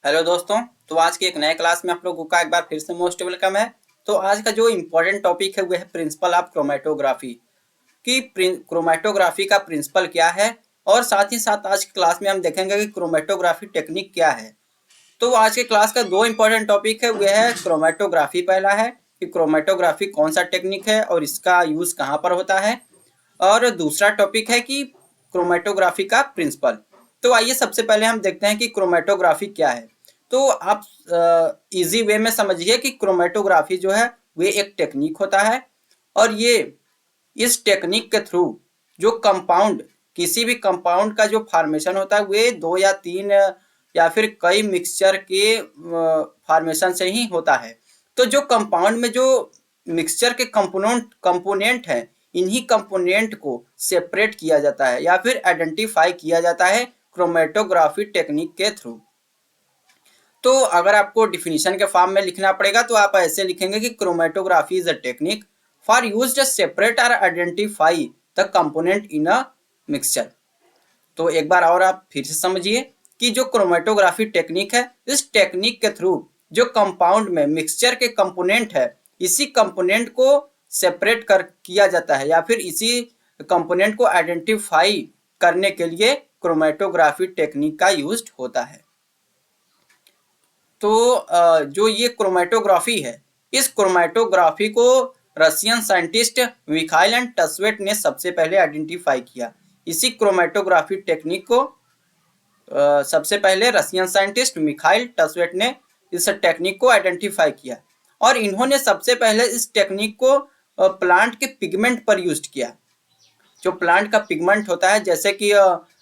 Hello दोस्तों। तो आज की एक नए क्लास में आप लोगों का एक बार फिर से मोस्ट वेलकम है। तो आज का जो इम्पोर्टेंट टॉपिक है वो है प्रिंसिपल ऑफ क्रोमेटोग्राफी कि क्रोमेटोग्राफी का प्रिंसिपल क्या है, और साथ ही साथ आज की क्लास में हम देखेंगे कि क्रोमेटोग्राफी टेक्निक क्या है। तो आज के क्लास का दो इम्पोर्टेंट टॉपिक है, वह है क्रोमेटोग्राफी। पहला है कि क्रोमेटोग्राफी कौन सा टेक्निक है और इसका यूज कहाँ पर होता है, और दूसरा टॉपिक है कि क्रोमेटोग्राफी का प्रिंसिपल। तो आइए सबसे पहले हम देखते हैं कि क्रोमेटोग्राफी क्या है। तो आप इजी वे में समझिए कि क्रोमेटोग्राफी जो है वे एक टेक्निक होता है, और ये इस टेक्निक के थ्रू जो कंपाउंड, किसी भी कंपाउंड का जो फॉर्मेशन होता है वे दो या तीन या फिर कई मिक्सचर के फॉर्मेशन से ही होता है। तो जो कंपाउंड में जो मिक्सचर के कंपोनेंट हैं, इन्हीं कंपोनेंट को सेपरेट किया जाता है या फिर आइडेंटिफाई किया जाता है क्रोमेटोग्राफी टेक्निक के थ्रू। तो अगर आपको डिफिनीशन के फॉर्म में लिखना पड़ेगा तो आप ऐसे लिखेंगे कि chromatography is a technique for use to separate और identify the component in a mixture. तो एक बार और आप फिर से समझिए कि जो क्रोमेटोग्राफी टेक्निक है, इस टेक्निक के थ्रू जो कंपाउंड में मिक्सचर के कंपोनेंट है, इसी कंपोनेंट को सेपरेट कर किया जाता है या फिर इसी कंपोनेंट को आइडेंटिफाई करने के लिए क्रोमेटोग्राफी टेक्निक का यूज होता है। तो जो ये क्रोमेटोग्राफी है, इस क्रोमेटोग्राफी को रशियन साइंटिस्ट मिखाइल एंड टस्वेट ने सबसे पहले आइडेंटिफाई किया। इसी क्रोमेटोग्राफी टेक्निक को सबसे पहले रशियन साइंटिस्ट मिखाइल टस्वेट ने इस टेक्निक को आइडेंटिफाई किया, और इन्होंने सबसे पहले इस टेक्निक को प्लांट के पिगमेंट पर यूज किया। जो प्लांट का पिगमेंट होता है, जैसे कि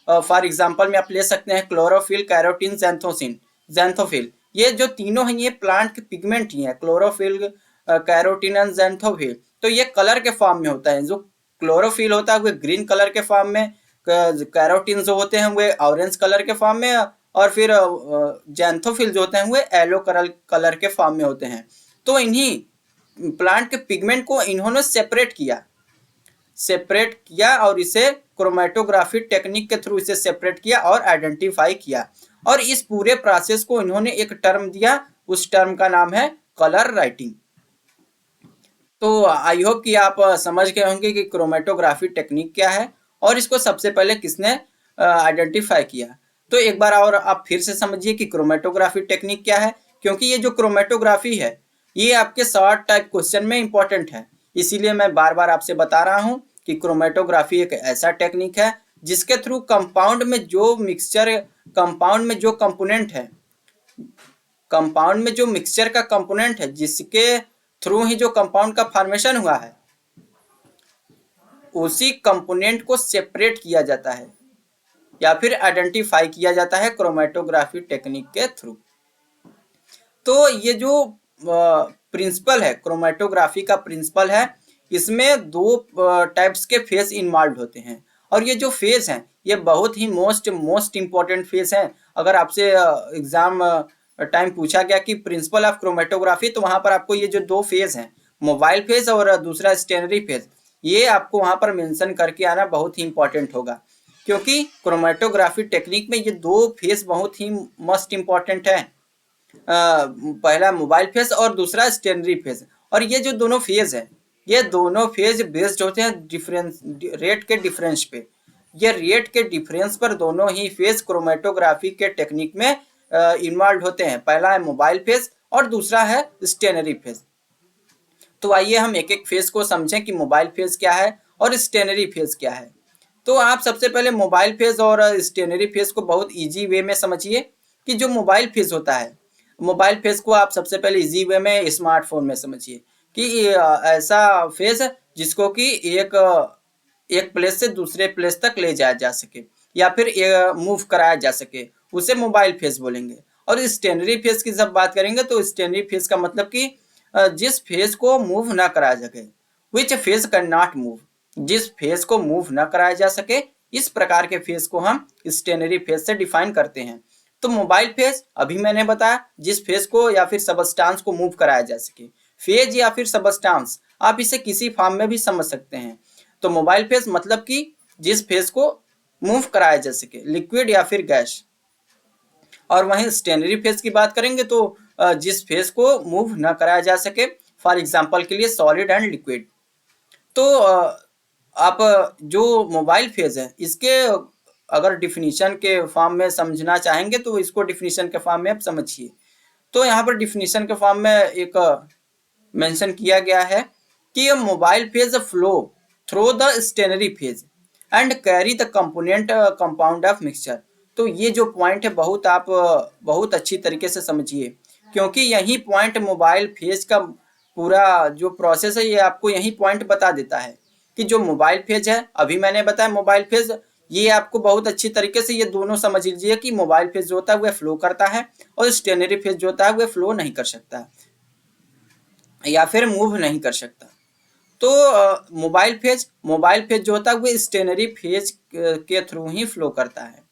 फॉर एग्जांपल में आप ले सकते हैं क्लोरोफिल, कैरोटीन, ज़ैंथोफिल। ये जो तीनों हैं ये प्लांट के पिगमेंट ही हैं, क्लोरोफिल, कैरोटीन एंड ज़ैंथोफिल। तो ये कलर के फॉर्म में होता है। जो क्लोरोफिल होता है वो ग्रीन कलर के फॉर्म में, कैरोटीन जो होते हैं वे ऑरेंज कलर के फॉर्म में, और फिर ज़ैंथोफिल जो होते हैं वे येलो कलर के फॉर्म में होते हैं। तो इन्हीं प्लांट के पिगमेंट को इन्होंने सेपरेट किया और इसे क्रोमेटोग्राफी टेक्निक के थ्रू इसे सेपरेट किया और आइडेंटिफाई किया, और इस पूरे प्रोसेस को इन्होंने एक टर्म दिया। उस टर्म का नाम है कलर राइटिंग। तो आई होप कि आप समझ गए होंगे कि क्रोमेटोग्राफी टेक्निक क्या है और इसको सबसे पहले किसने आइडेंटिफाई किया। तो एक बार और आप फिर से समझिए कि क्रोमेटोग्राफी टेक्निक क्या है, क्योंकि ये जो क्रोमेटोग्राफी है ये आपके शॉर्ट टाइप क्वेश्चन में इंपॉर्टेंट है। इसीलिए मैं बार बार आपसे बता रहा हूँ कि क्रोमेटोग्राफी एक ऐसा टेक्निक है जिसके थ्रू कंपाउंड में जो कंपोनेंट है, कंपाउंड में जो मिक्सचर का कंपोनेंट है, जिसके थ्रू ही जो कंपाउंड का फॉर्मेशन हुआ है, उसी कंपोनेंट को सेपरेट किया जाता है या फिर आइडेंटिफाई किया जाता है क्रोमेटोग्राफी टेक्निक के थ्रू। तो ये जो प्रिंसिपल है, क्रोमेटोग्राफी का प्रिंसिपल है, इसमें दो टाइप्स के फेज इन्वॉल्व होते हैं, और ये जो फेज हैं ये बहुत ही मोस्ट इंपॉर्टेंट फेज हैं। अगर आपसे एग्जाम टाइम पूछा गया कि प्रिंसिपल ऑफ क्रोमेटोग्राफी, तो वहां पर आपको ये जो दो फेज हैं, मोबाइल फेज और दूसरा स्टेनरी फेज, ये आपको वहां पर मेंशन करके आना बहुत ही इंपॉर्टेंट होगा, क्योंकि क्रोमेटोग्राफी टेक्निक में ये दो फेज बहुत ही मस्ट इंपॉर्टेंट है। पहला मोबाइल फेज और दूसरा स्टेनरी फेज। और ये जो दोनों फेज है, ये दोनों फेज बेस्ड होते हैं डिफरेंस, रेट के डिफरेंस पे। ये रेट के डिफरेंस पर दोनों ही फेज क्रोमेटोग्राफी के टेक्निक में इन्वॉल्व होते हैं। पहला है मोबाइल फेज और दूसरा है स्टेनरी फेज। तो आइए हम एक एक फेज को समझें कि मोबाइल फेज क्या है और स्टेनरी फेज क्या है। तो आप सबसे पहले मोबाइल फेज और स्टेनरी फेज को बहुत इजी वे में समझिए कि जो मोबाइल फेज होता है, मोबाइल फेज को आप सबसे पहले इजी वे में स्मार्टफोन में समझिए कि ऐसा फेज जिसको कि एक प्लेस से दूसरे प्लेस तक ले जाया जा सके या फिर मूव कराया जा सके, उसे मोबाइल फेज बोलेंगे। और स्टेनरी फेज की जब बात करेंगे तो स्टेनरी फेज का मतलब कि जिस फेज को मूव ना कराया सके, which phase can not move, जिस फेज को मूव ना कराया जा सके, इस प्रकार के फेज को हम स्टेनरी फेज से डिफाइन करते हैं। तो मोबाइल फेज अभी मैंने बताया, जिस फेज को या फिर सबस्टांस को मूव कराया जा सके। फेज या फिर सबस्टांस आप इसे किसी फॉर्म में भी समझ सकते हैं। तो मोबाइल फेज मतलब कि जिस फेज को मूव कराया जा सके, लिक्विड या फिर गैस। और वहीं स्टेनरी फेज की बात करेंगे तो जिस फेज को मूव न कराया जा सके, फॉर एग्जाम्पल के लिए सॉलिड एंड लिक्विड। तो आप जो मोबाइल फेज है इसके अगर डिफिनीशन के फॉर्म में समझना चाहेंगे तो इसको डिफिनीशन के फॉर्म में आप समझिए। तो यहाँ पर डिफिनीशन के फॉर्म में एक मेंशन किया गया है कि mobile phase flow through the stationary phase and carry the component compound of mixture. तो ये जो पॉइंट है आप बहुत अच्छी तरीके से समझिए, क्योंकि यही पॉइंट मोबाइल फेज का पूरा जो प्रोसेस है ये आपको यही पॉइंट बता देता है कि जो मोबाइल फेज है, अभी मैंने बताया मोबाइल फेज, ये आपको बहुत अच्छी तरीके से ये दोनों समझ लीजिए कि मोबाइल फेज जो होता है वह फ्लो करता है और स्टेनरी फेज जो होता है वह फ्लो नहीं कर सकता या फिर मूव नहीं कर सकता। तो मोबाइल फेज जो होता है वो स्टेनरी फेज के थ्रू ही फ्लो करता है।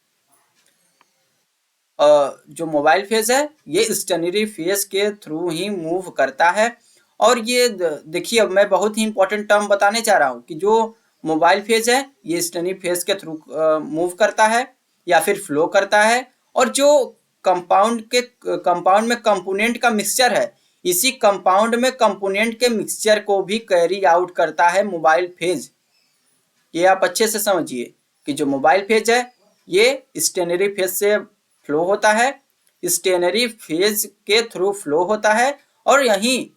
जो मोबाइल फेज है ये स्टेनरी फेज के थ्रू ही मूव करता है। और ये देखिए, अब मैं बहुत ही इंपॉर्टेंट टर्म बताने जा रहा हूँ कि जो मोबाइल फेज है ये स्टेनरी फेज के थ्रू मूव करता है या फिर फ्लो करता है। और जो कंपाउंड में कंपोनेंट का मिक्सचर है, इसी कंपाउंड में कंपोनेंट के मिक्सचर को भी कैरी आउट करता है मोबाइल फेज। ये आप अच्छे से समझिए कि जो मोबाइल फेज है ये स्टेनरी फेज से फ्लो होता है, स्टेनरी फेज के थ्रू फ्लो होता है, और यही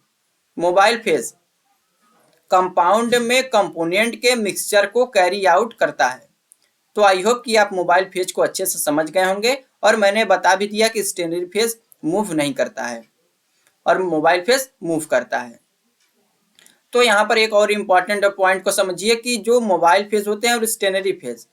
मोबाइल फेज कंपाउंड में कंपोनेंट के मिक्सचर को कैरी आउट करता है। तो आई होप कि आप मोबाइल फेज को अच्छे से समझ गए होंगे, और मैंने बता भी दिया कि स्टेनरी फेज मूव नहीं करता है और मोबाइल फेज मूव करता है। तो यहाँ पर एक और इम्पॉर्टेंट पॉइंट को समझिए कि जो मोबाइल फेज होते हैं और स्टेनरी फेज,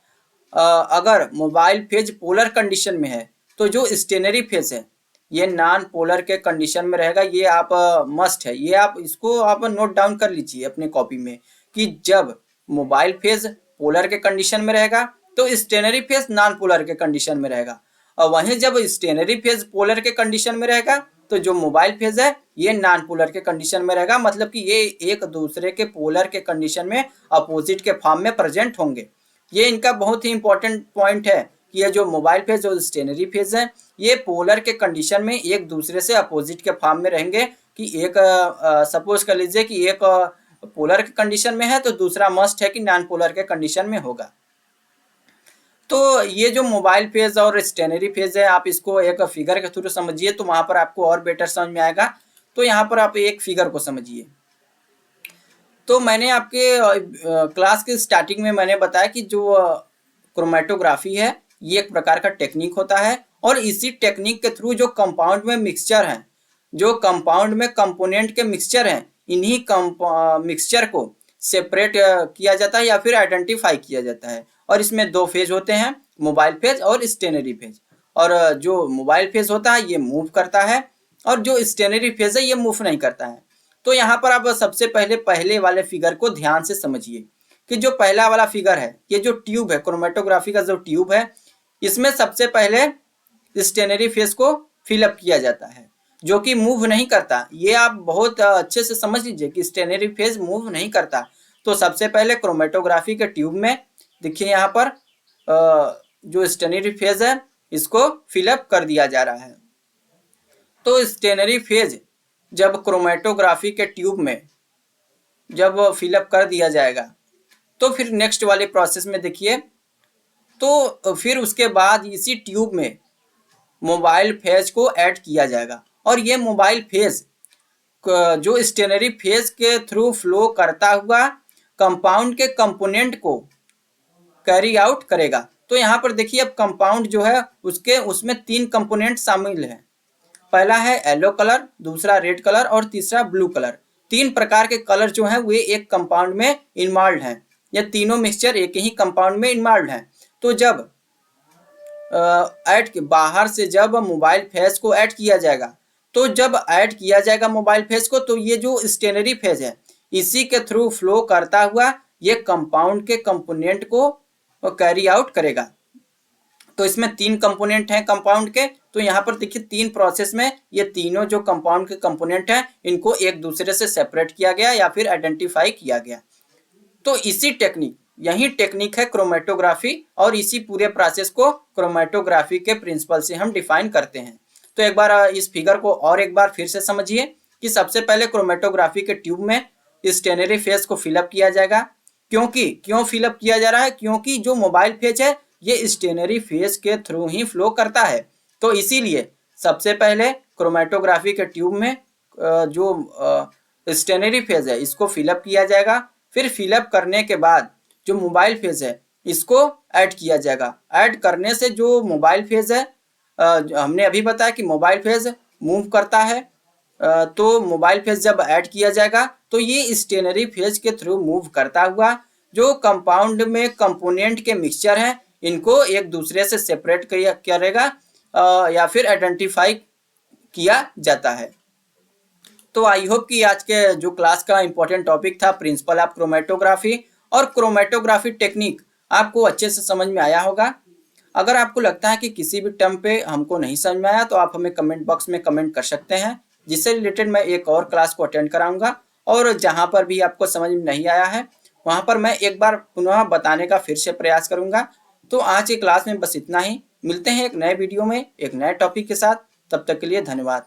अगर मोबाइल फेज पोलर कंडीशन में है तो जो स्टेनरी फेज है ये नॉन पोलर के कंडीशन में रहेगा। ये आप मस्ट है, ये आप इसको आप नोट डाउन कर लीजिए अपने कॉपी में कि जब मोबाइल फेज पोलर के कंडीशन में रहेगा तो स्टेनरी फेज नॉन पोलर के कंडीशन में रहेगा, और वहीं जब स्टेनरी फेज पोलर के कंडीशन में रहेगा तो जो मोबाइल फेज है ये नॉन पोलर के कंडीशन में रहेगा। मतलब कि ये एक दूसरे के पोलर के कंडीशन में अपोजिट के फॉर्म में प्रेजेंट होंगे। ये इनका बहुत ही इंपॉर्टेंट पॉइंट है कि ये जो मोबाइल फेज और स्टेनरी फेज है ये पोलर के कंडीशन में एक दूसरे से अपोजिट के फॉर्म में रहेंगे। कि एक सपोज कर लीजिए कि एक पोलर के कंडीशन में है तो दूसरा मस्ट है कि नॉन पोलर के कंडीशन में होगा। तो ये जो मोबाइल फेज और स्टेनरी फेज है आप इसको एक फिगर के थ्रू समझिए तो वहां पर आपको और बेटर समझ में आएगा। तो यहाँ पर आप एक फिगर को समझिए। तो मैंने आपके क्लास के स्टार्टिंग में मैंने बताया कि जो क्रोमेटोग्राफी है ये एक प्रकार का टेक्निक होता है, और इसी टेक्निक के थ्रू जो कंपाउंड में मिक्सचर हैं, जो कंपाउंड में कंपोनेंट के मिक्सचर हैं, इन्हीं मिक्सचर को सेपरेट किया जाता है या फिर आइडेंटिफाई किया जाता है। और इसमें दो फेज होते हैं, मोबाइल फेज और स्टेनरी फेज। और जो मोबाइल फेज होता है ये मूव करता है और जो स्टेनरी फेज है ये मूव नहीं करता है। तो यहाँ पर आप सबसे पहले वाले फिगर को ध्यान से समझिए कि जो पहला वाला फिगर है ये जो ट्यूब है, क्रोमेटोग्राफी का जो ट्यूब है, इसमें सबसे पहले स्टेनरी फेज को फिलअप किया जाता है जो कि मूव नहीं करता। ये आप बहुत अच्छे से समझ लीजिए कि स्टेनरी फेज मूव नहीं करता। तो सबसे पहले क्रोमेटोग्राफी के ट्यूब में देखिए यहाँ पर जो स्टेनरी फेज है इसको फिलअप कर दिया जा रहा है। तो स्टेनरी फेज जब क्रोमेटोग्राफी के ट्यूब में जब फिलअप कर दिया जाएगा तो फिर नेक्स्ट वाले प्रोसेस में देखिए, तो फिर उसके बाद इसी ट्यूब में मोबाइल फेज को ऐड किया जाएगा। और ये मोबाइल फेज जो स्टेनरी फेज के थ्रू फ्लो करता हुआ कंपाउंड के कंपोनेंट को कैरी आउट करेगा। तो यहाँ पर देखिए अब कंपाउंड जो है उसमें तीन कंपोनेंट शामिल हैं। पहला है येलो कलर, दूसरा रेड कलर और तीसरा ब्लू कलर। तीन प्रकार के कलर जो हैं वे एक कंपाउंड में इन्वॉल्व हैं। ये तीनों मिक्सचर एक ही कंपाउंड में इन्वॉल्व हैं। तो जब ऐड के बाहर से जब मोबाइल फेज को ऐड किया जाएगा, तो जब ऐड किया जाएगा मोबाइल फेज को तो ये जो स्टेनरी फेज है इसी के थ्रू फ्लो करता हुआ ये कंपाउंड के कंपोनेंट को कैरी आउट करेगा। तो इसमें तीन कंपोनेंट हैं कंपाउंड के। तो यहाँ पर देखिए तीन प्रोसेस में ये तीनों जो कंपाउंड के कंपोनेंट हैं इनको एक दूसरे से सेपरेट किया गया या फिर आइडेंटिफाई किया गया। तो इसी टेक्निक यही टेक्निक है क्रोमेटोग्राफी, और इसी पूरे प्रोसेस को क्रोमेटोग्राफी के प्रिंसिपल से हम डिफाइन करते हैं। तो एक बार इस फिगर को और एक बार फिर से समझिए कि सबसे पहले क्रोमेटोग्राफी के ट्यूब में स्टेनरी फेज को फिलअप किया जाएगा। क्यों फिलअप किया जा रहा है? क्योंकि जो मोबाइल फेज है ये स्टेनरी फेज के थ्रू ही फ्लो करता है। तो इसीलिए सबसे पहले क्रोमेटोग्राफी के ट्यूब में जो स्टेनरी फेज है इसको फिलअप किया जाएगा। फिर फिलअप करने के बाद जो मोबाइल फेज है इसको ऐड किया जाएगा। ऐड करने से जो मोबाइल फेज है, हमने अभी बताया कि मोबाइल फेज मूव करता है, तो मोबाइल फेज जब ऐड किया जाएगा तो ये स्टेनरी फेज के थ्रू मूव करता हुआ जो कंपाउंड में कंपोनेंट के मिक्सचर हैं इनको एक दूसरे से सेपरेट करेगा या फिर आइडेंटिफाई किया जाता है। तो आई होप कि आज के जो क्लास का इंपॉर्टेंट टॉपिक था प्रिंसिपल ऑफ क्रोमेटोग्राफी और क्रोमेटोग्राफी टेक्निक आपको अच्छे से समझ में आया होगा। अगर आपको लगता है कि किसी भी टर्म पे हमको नहीं समझ में आया तो आप हमें कमेंट बॉक्स में कमेंट कर सकते हैं, जिससे रिलेटेड मैं एक और क्लास को अटेंड कराऊंगा। और जहां पर भी आपको समझ में नहीं आया है वहां पर मैं एक बार पुनः बताने का फिर से प्रयास करूंगा। तो आज की क्लास में बस इतना ही। मिलते हैं एक नए वीडियो में एक नए टॉपिक के साथ। तब तक के लिए धन्यवाद।